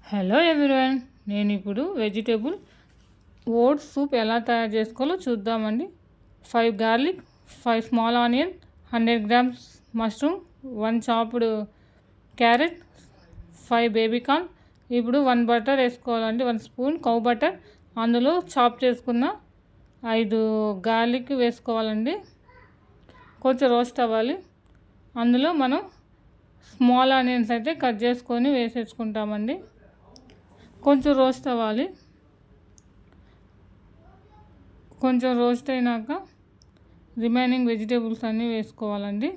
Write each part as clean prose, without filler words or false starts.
Hello everyone, నేను ఇప్పుడు vegetable oats soup ఎలా తయారు చేసుకోవాలో చూద్దామండి. 5 garlic, 5 small onion, 100 grams mushroom, 1 chopped carrot, 5 baby corn. ఇప్పుడు 1 బటర్ వేసుకోవాలండి, 1 స్పూన్ కౌ బటర్. అందులో చాప్ చేసుకున్న 5 గార్లిక్ వేసుకోవాలండి. కొంచెం రోస్ట్ అవ్వాలి. అందులో మనం స్మాల్ ఆనియన్స్ అయితే కట్ చేసుకొని వేసేసుకుంటామండి. కొంచెం రోస్ట్ అవ్వాలి. కొంచెం రోస్ట్ అయినాక రిమైనింగ్ వెజిటేబుల్స్ అన్నీ వేసుకోవాలండి.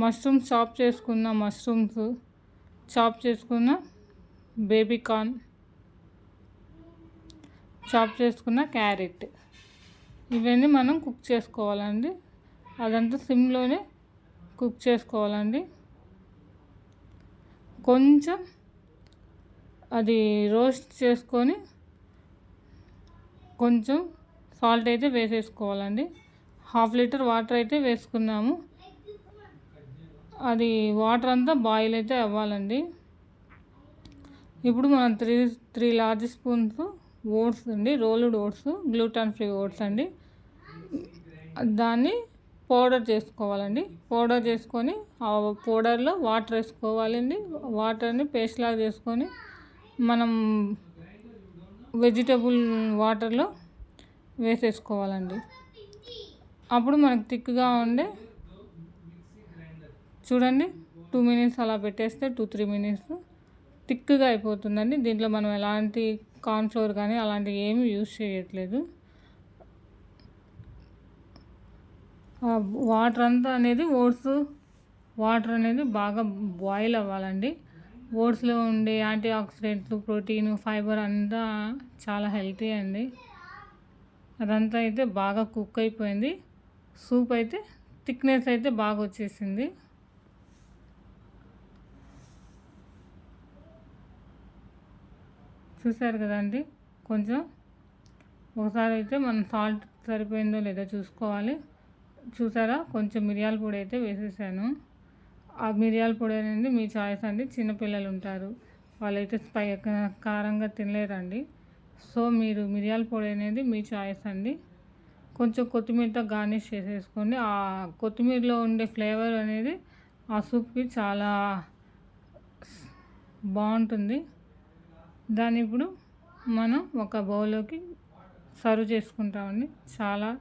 మష్రూమ్స్ చాప్ చేసుకున్న బేబీ కార్న్, చాప్ చేసుకున్న క్యారెట్, ఇవన్నీ మనం కుక్ చేసుకోవాలండి. అదంతా సిమ్లోనే కుక్ చేసుకోవాలండి. కొంచెం అది రోస్ట్ చేసుకొని కొంచెం సాల్ట్ అయితే వేసేసుకోవాలండి. 1/2 లీటర్ వాటర్ అయితే వేసుకున్నాము. అది వాటర్ అంతా బాయిల్ అయితే అవ్వాలండి. ఇప్పుడు మనం త్రీ లార్జ్ స్పూన్స్ ఓట్స్ అండి, rolled oats, gluten free oats అండి, దాన్ని పౌడర్ చేసుకోవాలండి. పౌడర్ చేసుకొని ఆ పౌడర్లో వాటర్ వేసుకోవాలండి. వాటర్ని పేస్ట్ లాగా చేసుకొని మనం వెజిటబుల్ వాటర్లో వేసేసుకోవాలండి. అప్పుడు మనకు థిక్గా ఉండే, చూడండి 2 మినిట్స్ అలా పెట్టేస్తే 2-3 మినిట్స్ థిక్గా అయిపోతుందండి. దీంట్లో మనం ఎలాంటి కార్న్ఫ్లోర్ కానీ అలాంటివి ఏమీ యూజ్ చేయట్లేదు. వాటర్ అనేది బాగా బాయిల్ అవ్వాలండి. ఓట్స్లో ఉండే యాంటీ ఆక్సిడెంట్లు, ప్రోటీన్, ఫైబర్ అంతా చాలా హెల్తీ అండి. అదంతా అయితే బాగా కుక్ అయిపోయింది. సూప్ అయితే థిక్నెస్ అయితే బాగా వచ్చేసింది. చూసారు కదండి. కొంచెం ఒకసారి అయితే మనం సాల్ట్ సరిపోయిందో లేదో చూసుకోవాలి. చూసారా, కొంచెం మిరియాల పొడి అయితే వేసేసాను. ఆ మిరియాల పొడి అనేది మీ చాయిస్ అండి. చిన్నపిల్లలు ఉంటారు, వాళ్ళైతే కారంగా తినలేరండి. సో మీరు మిరియాల పొడి అనేది మీ చాయిస్ అండి. కొంచెం కొత్తిమీరతో గార్నిష్ చేసేసుకోండి. ఆ కొత్తిమీరలో ఉండే ఫ్లేవర్ అనేది ఆ సూప్కి చాలా బాగుంటుంది. దాన్ని ఇప్పుడు మనం ఒక బౌల్లోకి సర్వ్ చేసుకుంటామండి. చాలా